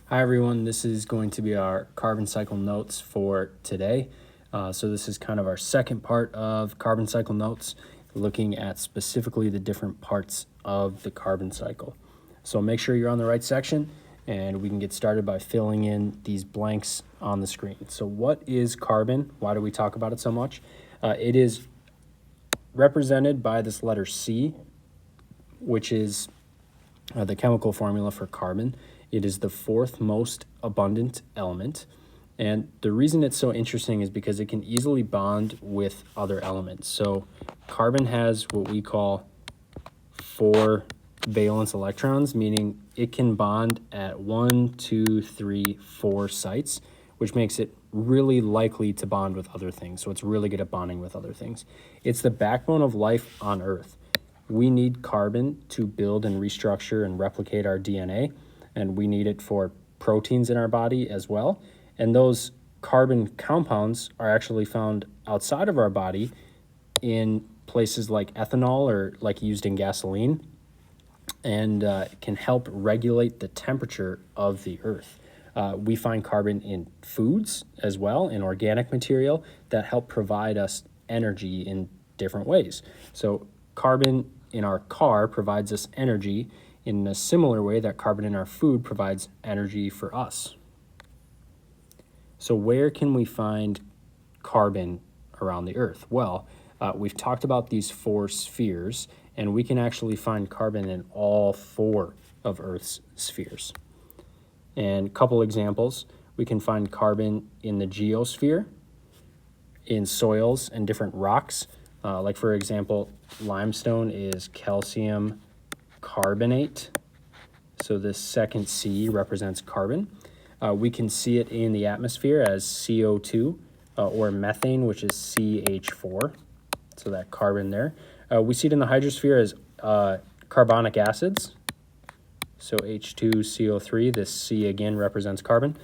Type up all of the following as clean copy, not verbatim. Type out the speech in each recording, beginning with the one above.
Hi everyone, this is going to be our carbon cycle notes for today. So this is kind of our second part of carbon cycle notes, looking at specifically the different parts of the carbon cycle. So make sure you're on the right section and we can get started by filling in these blanks on the screen. So what is carbon? Why do we talk about it so much? It is represented by this letter C, which is the chemical formula for carbon. It is the fourth most abundant element. And the reason it's so interesting is because it can easily bond with other elements. So carbon has what we call 4 valence electrons, meaning it can bond at 1, 2, 3, 4 sites, which makes it really likely to bond with other things. So it's really good at bonding with other things. It's the backbone of life on Earth. We need carbon to build and restructure and replicate our DNA, and we need it for proteins in our body as well. And those carbon compounds are actually found outside of our body in places like ethanol or like used in gasoline, and can help regulate the temperature of the earth. We find carbon in foods as well, in organic material that help provide us energy in different ways. So carbon in our car provides us energy in a similar way that carbon in our food provides energy for us. So where can we find carbon around the earth? Well, we've talked about these 4 spheres, and we can actually find carbon in all 4 of Earth's spheres. And a couple examples, we can find carbon in the geosphere, in soils and different rocks. Like for example, limestone is calcium carbonate. So this second C represents carbon. We can see it in the atmosphere as CO2 or methane, which is CH4. So that carbon there. We see it in the hydrosphere as carbonic acids. So H2CO3, this C again represents carbon.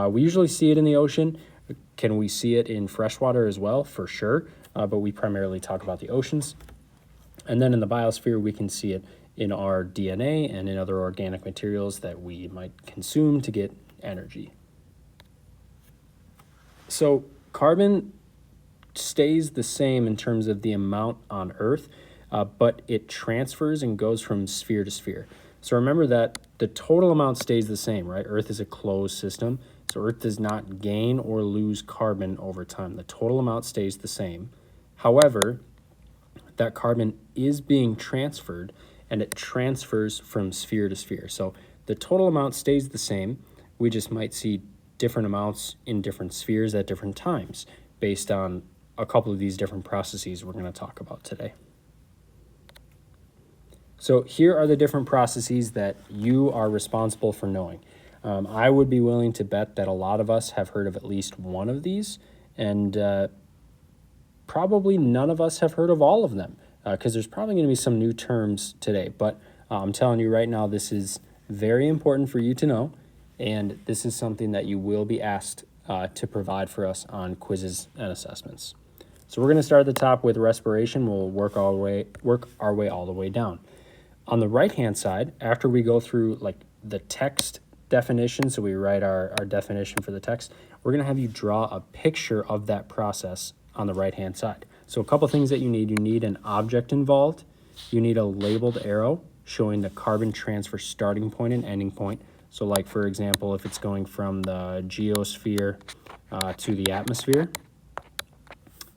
We usually see it in the ocean. Can we see it in freshwater as well? For sure, but we primarily talk about the oceans. And then in the biosphere, we can see it in our DNA and in other organic materials that we might consume to get energy. So carbon stays the same in terms of the amount on Earth, but it transfers and goes from sphere to sphere. So remember that the total amount stays the same, right? Earth is a closed system, so Earth does not gain or lose carbon over time. The total amount stays the same. However, that carbon is being transferred, and it transfers from sphere to sphere. So the total amount stays the same. We just might see different amounts in different spheres at different times based on a couple of these different processes we're going to talk about today. So here are the different processes that you are responsible for knowing. I would be willing to bet that a lot of us have heard of at least one of these, and probably none of us have heard of all of them, because there's probably going to be some new terms today. But I'm telling you right now, this is very important for you to know, and this is something that you will be asked to provide for us on quizzes and assessments. So we're going to start at the top with respiration. We'll work our way all the way down. On the right-hand side, after we go through like the text definition, so we write our definition for the text, we're going to have you draw a picture of that process on the right-hand side. So a couple things that you need an object involved, you need a labeled arrow showing the carbon transfer starting point and ending point. So like, for example, if it's going from the geosphere to the atmosphere,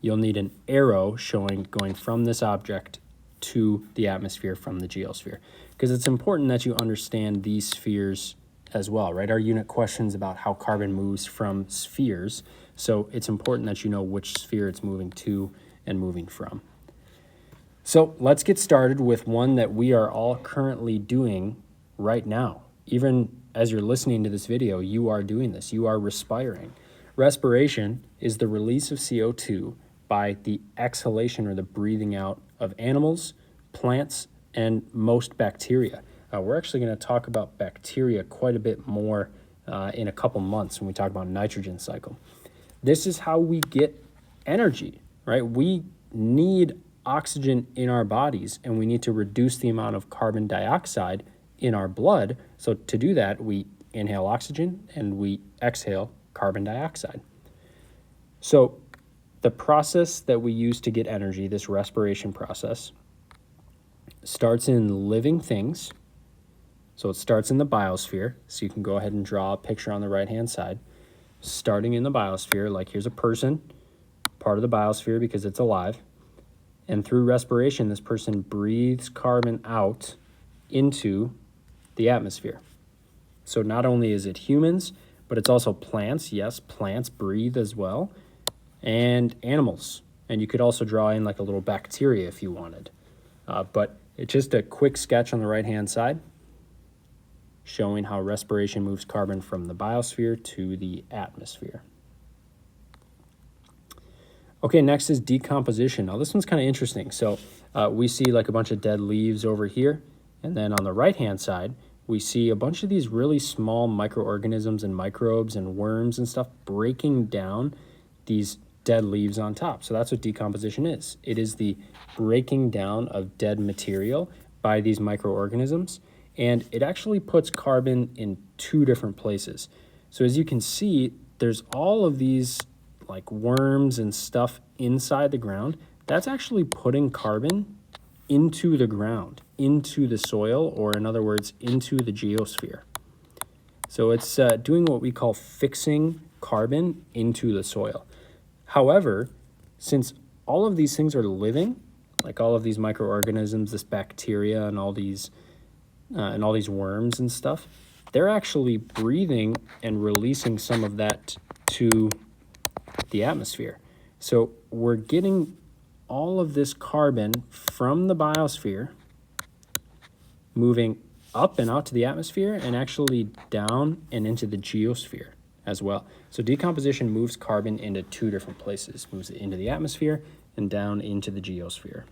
you'll need an arrow showing going from this object to the atmosphere from the geosphere, because it's important that you understand these spheres as well, right? Our unit questions about how carbon moves from spheres, so it's important that you know which sphere it's moving to and moving from. So let's get started with one that we are all currently doing right now. Even as you're listening to this video, you are doing this. You are respiring. Respiration is the release of CO2 by the exhalation or the breathing out of animals, plants, and most bacteria. We're actually going to talk about bacteria quite a bit more in a couple months when we talk about nitrogen cycle. This is how we get energy, right? We need oxygen in our bodies, and we need to reduce the amount of carbon dioxide in our blood. So to do that, we inhale oxygen and we exhale carbon dioxide. So the process that we use to get energy, this respiration process, starts in living things. So it starts in the biosphere. So you can go ahead and draw a picture on the right-hand side. Starting in the biosphere, like here's a person, part of the biosphere because it's alive. And through respiration, this person breathes carbon out into the atmosphere. So not only is it humans, but it's also plants. Yes, plants breathe as well, and animals. And you could also draw in like a little bacteria if you wanted. But it's just a quick sketch on the right-hand side showing how respiration moves carbon from the biosphere to the atmosphere. Okay, next is decomposition. Now this one's kind of interesting. So we see like a bunch of dead leaves over here. And then on the right-hand side, we see a bunch of these really small microorganisms and microbes and worms and stuff breaking down these dead leaves on top. So that's what decomposition is. It is the breaking down of dead material by these microorganisms. And it actually puts carbon in two different places. So as you can see, there's all of these like worms and stuff inside the ground. That's actually putting carbon into the ground, into the soil, or in other words, into the geosphere. So it's doing what we call fixing carbon into the soil. However, since all of these things are living, like all of these microorganisms, this bacteria and all these worms and stuff, they're actually breathing and releasing some of that to the atmosphere. So we're getting all of this carbon from the biosphere moving up and out to the atmosphere and actually down and into the geosphere as well. So decomposition moves carbon into two different places, moves it into the atmosphere and down into the geosphere.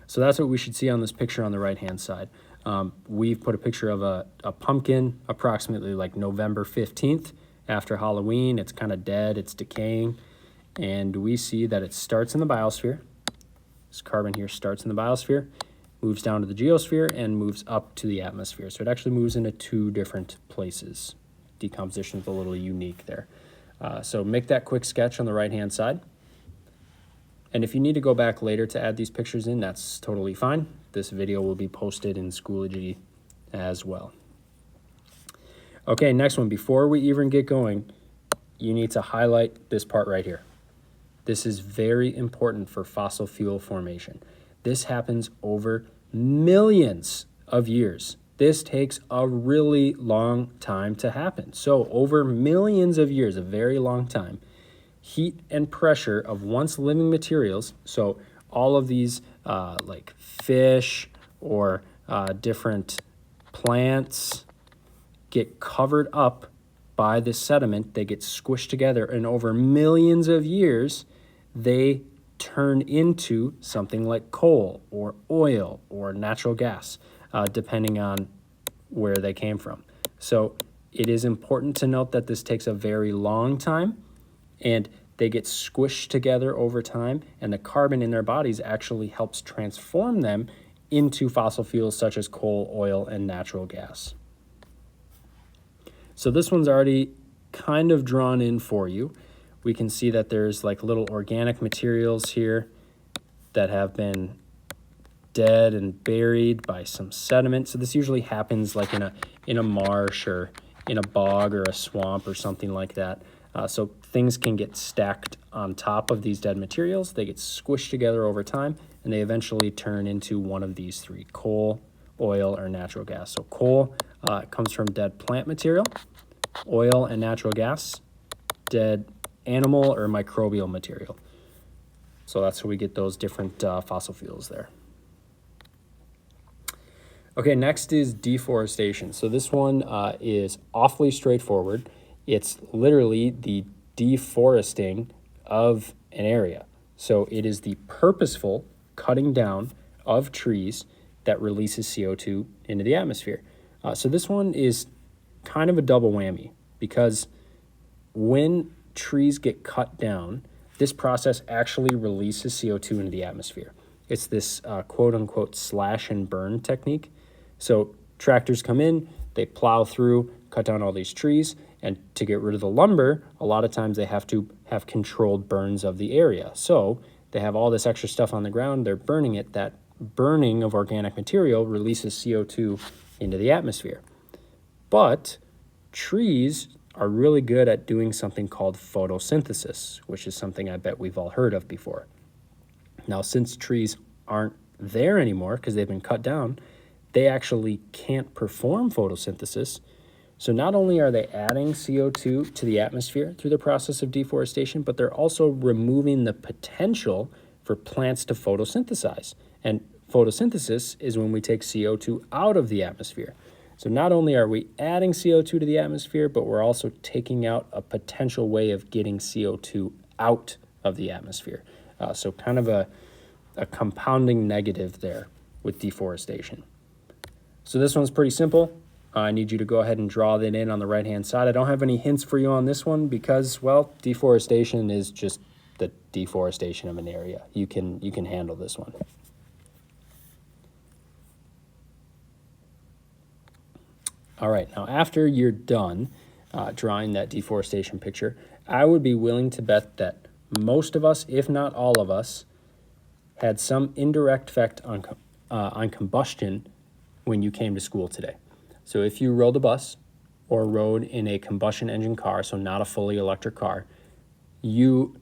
So that's what we should see on this picture on the right-hand side. We've put a picture of a pumpkin approximately like November 15th after Halloween. It's kind of dead, it's decaying, and we see that it starts in the biosphere. This carbon here starts in the biosphere, moves down to the geosphere, and moves up to the atmosphere. So it actually moves into two different places. Decomposition is a little unique there. So make that quick sketch on the right-hand side. And if you need to go back later to add these pictures in, that's totally fine. This video will be posted in Schoology as well. Okay, next one. Before we even get going, you need to highlight this part right here. This is very important for fossil fuel formation. This happens over millions of years. This takes a really long time to happen. So over millions of years, a very long time, heat and pressure of once living materials, so all of these like fish or different plants get covered up by this sediment. They get squished together, and over millions of years, they turn into something like coal or oil or natural gas, depending on where they came from. So it is important to note that this takes a very long time, and they get squished together over time, and the carbon in their bodies actually helps transform them into fossil fuels such as coal, oil, and natural gas. So this one's already kind of drawn in for you. We can see that there's like little organic materials here that have been dead and buried by some sediment. So this usually happens like in a marsh or in a bog or a swamp or something like that. So things can get stacked on top of these dead materials. They get squished together over time, and they eventually turn into one of these three: coal, oil, or natural gas. So coal comes from dead plant material. Oil and natural gas, dead animal or microbial material. So that's where we get those different fossil fuels there. Okay, next is deforestation. So this one is awfully straightforward. It's literally the deforesting of an area. So it is the purposeful cutting down of trees that releases CO2 into the atmosphere. So this one is kind of a double whammy, because when trees get cut down, this process actually releases CO2 into the atmosphere. It's this quote unquote slash and burn technique. So tractors come in, they plow through, cut down all these trees, and to get rid of the lumber, a lot of times they have to have controlled burns of the area. So they have all this extra stuff on the ground, they're burning it. That burning of organic material releases CO2 into the atmosphere. But trees are really good at doing something called photosynthesis, which is something I bet we've all heard of before. Now, since trees aren't there anymore because they've been cut down, they actually can't perform photosynthesis. So not only are they adding CO2 to the atmosphere through the process of deforestation, but they're also removing the potential for plants to photosynthesize. And photosynthesis is when we take CO2 out of the atmosphere. So not only are we adding CO2 to the atmosphere, but we're also taking out a potential way of getting CO2 out of the atmosphere. So kind of a compounding negative there with deforestation. So this one's pretty simple. I need you to go ahead and draw that in on the right-hand side. I don't have any hints for you on this one because, well, deforestation is just the deforestation of an area. You can handle this one. All right, now after you're done drawing that deforestation picture, I would be willing to bet that most of us, if not all of us, had some indirect effect on combustion when you came to school today. So if you rode a bus or rode in a combustion engine car, so not a fully electric car, you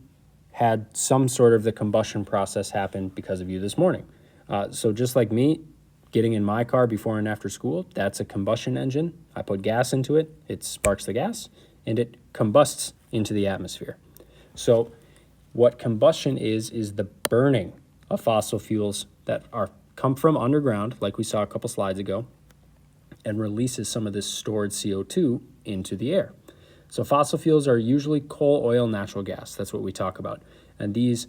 had some sort of the combustion process happen because of you this morning. So just like me, getting in my car before and after school, that's a combustion engine. I put gas into it, it sparks the gas, and it combusts into the atmosphere. So what combustion is the burning of fossil fuels that come from underground, like we saw a couple slides ago, and releases some of this stored CO2 into the air. So fossil fuels are usually coal, oil, natural gas. That's what we talk about. And these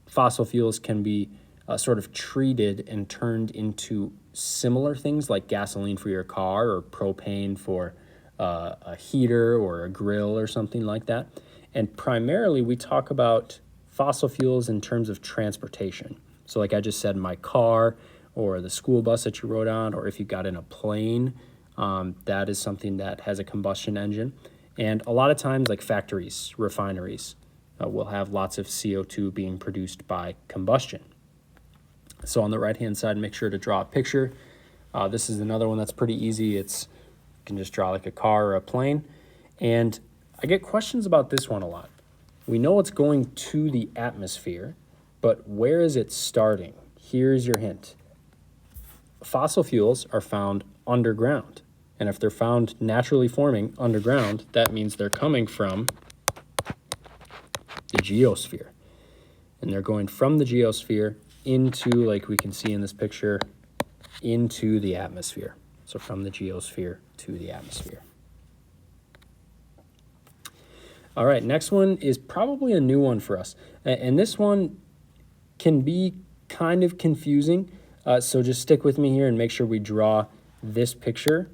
fossil fuels can be sort of treated and turned into similar things like gasoline for your car or propane for a heater or a grill or something like that. And primarily we talk about fossil fuels in terms of transportation. So like I just said, my car or the school bus that you rode on, or if you got in a plane, that is something that has a combustion engine. And a lot of times like factories, refineries, will have lots of CO2 being produced by combustion. So on the right-hand side, make sure to draw a picture. This is another one that's pretty easy. You can just draw like a car or a plane. And I get questions about this one a lot. We know it's going to the atmosphere, but where is it starting? Here's your hint. Fossil fuels are found underground. And if they're found naturally forming underground, that means they're coming from the geosphere. And they're going from the geosphere into, like we can see in this picture, into the atmosphere. So from the geosphere to the atmosphere. All right, next one is probably a new one for us. And this one can be kind of confusing. So just stick with me here and make sure we draw this picture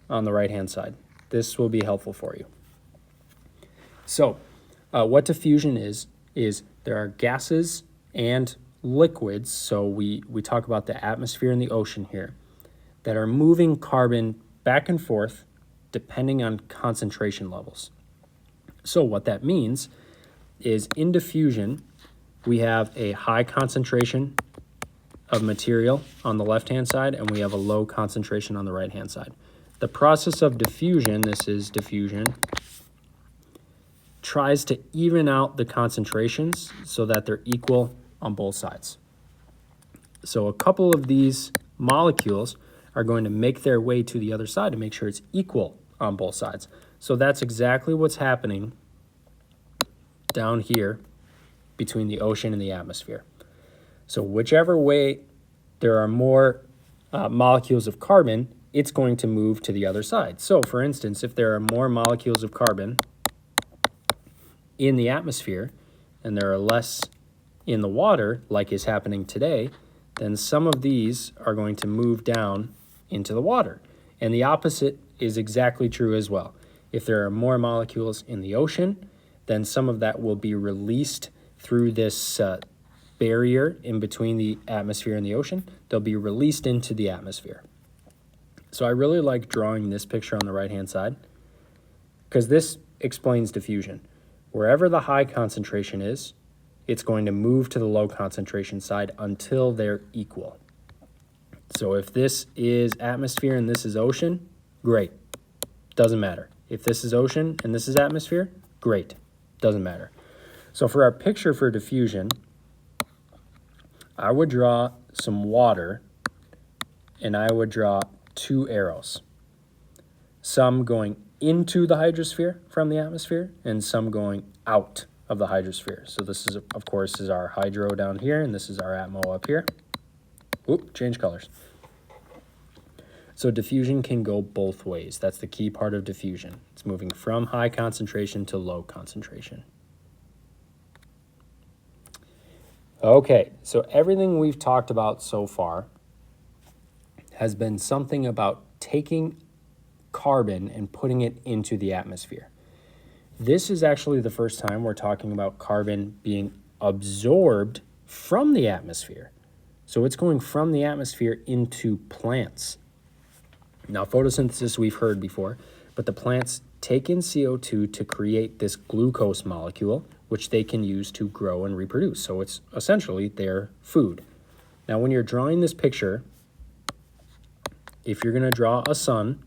on the right-hand side. This will be helpful for you. So what diffusion is there are gases and liquids, so we talk about the atmosphere and the ocean here, that are moving carbon back and forth depending on concentration levels. So what that means is in diffusion, we have a high concentration of material on the left-hand side, and we have a low concentration on the right-hand side. The process of diffusion, this is diffusion, tries to even out the concentrations so that they're equal on both sides. So a couple of these molecules are going to make their way to the other side to make sure it's equal on both sides. So that's exactly what's happening down here between the ocean and the atmosphere. So whichever way there are more molecules of carbon, it's going to move to the other side. So for instance, if there are more molecules of carbon in the atmosphere and there are less in the water, like is happening today, then some of these are going to move down into the water. And the opposite is exactly true as well. If there are more molecules in the ocean, then some of that will be released through this barrier in between the atmosphere and the ocean. They'll be released into the atmosphere. So I really like drawing this picture on the right-hand side because this explains diffusion. Wherever the high concentration is, it's going to move to the low concentration side until they're equal. So if this is atmosphere and this is ocean, great, doesn't matter. If this is ocean and this is atmosphere, great, doesn't matter. So for our picture for diffusion, I would draw some water and I would draw two arrows, some going into the hydrosphere from the atmosphere and some going out of the hydrosphere. So this is, of course, is our hydro down here and this is our atmo up here. Oop, change colors. So diffusion can go both ways. That's the key part of diffusion. It's moving from high concentration to low concentration. Okay, so everything we've talked about so far has been something about taking carbon and putting it into the atmosphere. This is actually the first time we're talking about carbon being absorbed from the atmosphere. So it's going from the atmosphere into plants. Now, photosynthesis we've heard before, but the plants take in CO2 to create this glucose molecule, which they can use to grow and reproduce. So it's essentially their food. Now, when you're drawing this picture, if you're going to draw a sun,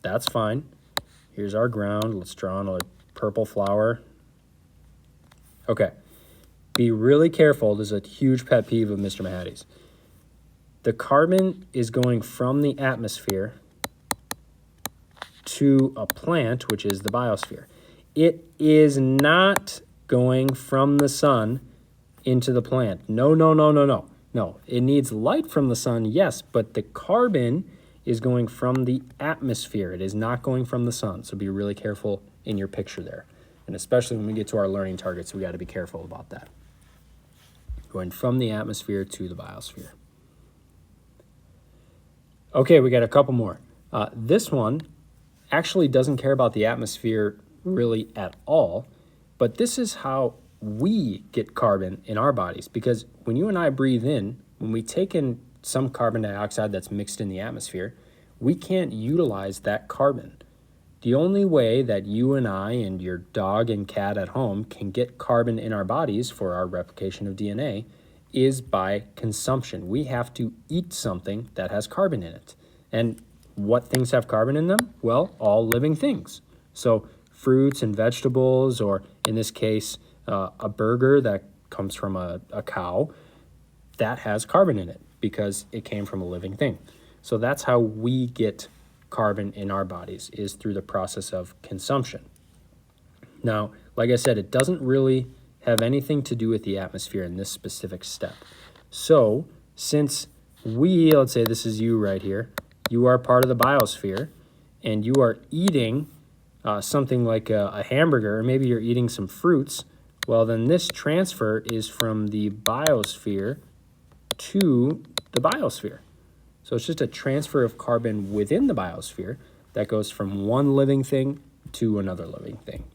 that's fine. Here's our ground. Let's draw on a purple flower. Okay. Be really careful. This is a huge pet peeve of Mr. Mahady's. The carbon is going from the atmosphere to a plant, which is the biosphere. It is not going from the sun into the plant. No. No, it needs light from the sun, yes, but the carbon is going from the atmosphere. It is not going from the sun. So be really careful in your picture there. And especially when we get to our learning targets, we got to be careful about that. Going from the atmosphere to the biosphere. Okay, we got a couple more. This one actually doesn't care about the atmosphere really at all, but this is how we get carbon in our bodies, because when you and I breathe in, when we take in some carbon dioxide that's mixed in the atmosphere, we can't utilize that carbon. The only way that you and I and your dog and cat at home can get carbon in our bodies for our replication of DNA is by consumption. We have to eat something that has carbon in it. And what things have carbon in them? Well, all living things. So fruits and vegetables, or in this case, a burger that comes from a cow, that has carbon in it because it came from a living thing. So that's how we get carbon in our bodies, is through the process of consumption. Now, like I said, it doesn't really have anything to do with the atmosphere in this specific step. So since let's say this is you right here, you are part of the biosphere and you are eating something like a hamburger, or maybe you're eating some fruits, well, then this transfer is from the biosphere to the biosphere. So it's just a transfer of carbon within the biosphere that goes from one living thing to another living thing.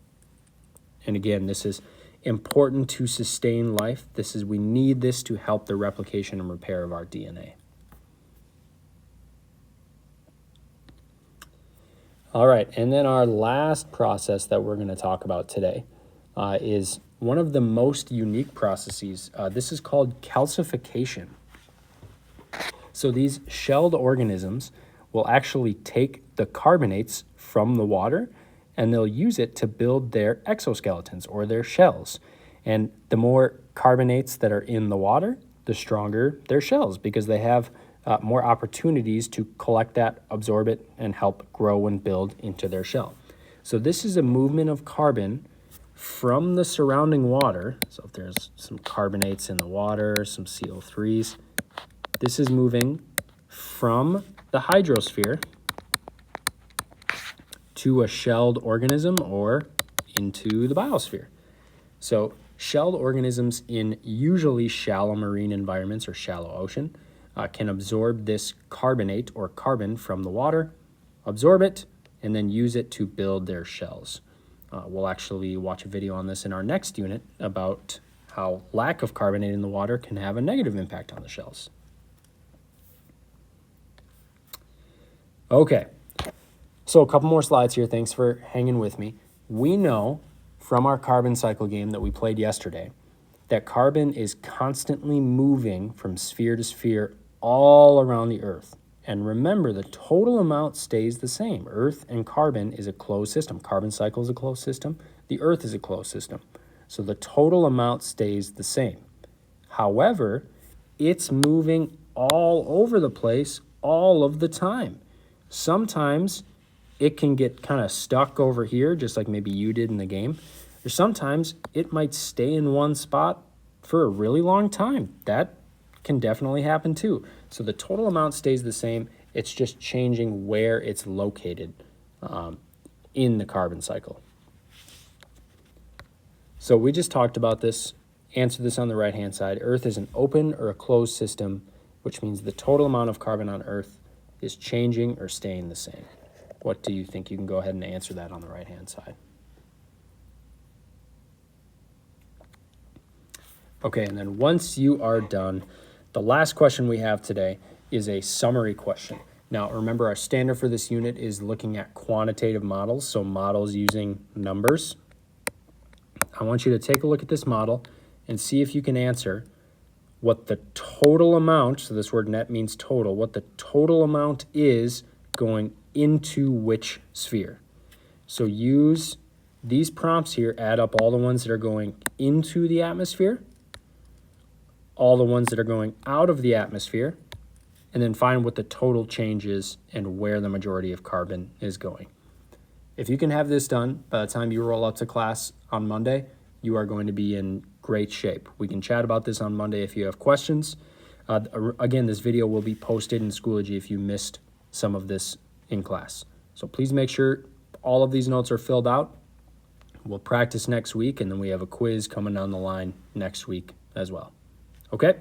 And again, this is important to sustain life. We need this to help the replication and repair of our DNA. All right, and then our last process that we're going to talk about today is one of the most unique processes. This is called calcification. So these shelled organisms will actually take the carbonates from the water and they'll use it to build their exoskeletons or their shells. And the more carbonates that are in the water, the stronger their shells, because they have more opportunities to collect that, absorb it, and help grow and build into their shell. So this is a movement of carbon from the surrounding water. So if there's some carbonates in the water, some CO3s, this is moving from the hydrosphere to a shelled organism or into the biosphere. So shelled organisms in usually shallow marine environments or shallow ocean can absorb this carbonate or carbon from the water, absorb it, and then use it to build their shells. We'll actually watch a video on this in our next unit about how lack of carbonate in the water can have a negative impact on the shells. Okay, so a couple more slides here. Thanks for hanging with me. We know from our carbon cycle game that we played yesterday that carbon is constantly moving from sphere to sphere all around the Earth. And remember, the total amount stays the same. Earth and carbon is a closed system. Carbon cycle is a closed system. The Earth is a closed system. So the total amount stays the same. However, it's moving all over the place all of the time. Sometimes it can get kind of stuck over here, just like maybe you did in the game. Or sometimes it might stay in one spot for a really long time. That can definitely happen too. So the total amount stays the same. It's just changing where it's located in the carbon cycle. So we just talked about this. Answer this on the right-hand side. Earth is an open or a closed system, which means the total amount of carbon on Earth is changing or staying the same. What do you think? You can go ahead and answer that on the right-hand side. Okay, and then once you are done, the last question we have today is a summary question. Now, remember, our standard for this unit is looking at quantitative models, so models using numbers. I want you to take a look at this model and see if you can answer what the total amount, so this word net means total, what the total amount is going into which sphere. So use these prompts here, add up all the ones that are going into the atmosphere, all the ones that are going out of the atmosphere, and then find what the total change is and where the majority of carbon is going. If you can have this done by the time you roll up to class on Monday, you are going to be in great shape. We can chat about this on Monday if you have questions. Again, this video will be posted in Schoology if you missed some of this in class. So please make sure all of these notes are filled out. We'll practice next week, and then we have a quiz coming down the line next week as well. Okay?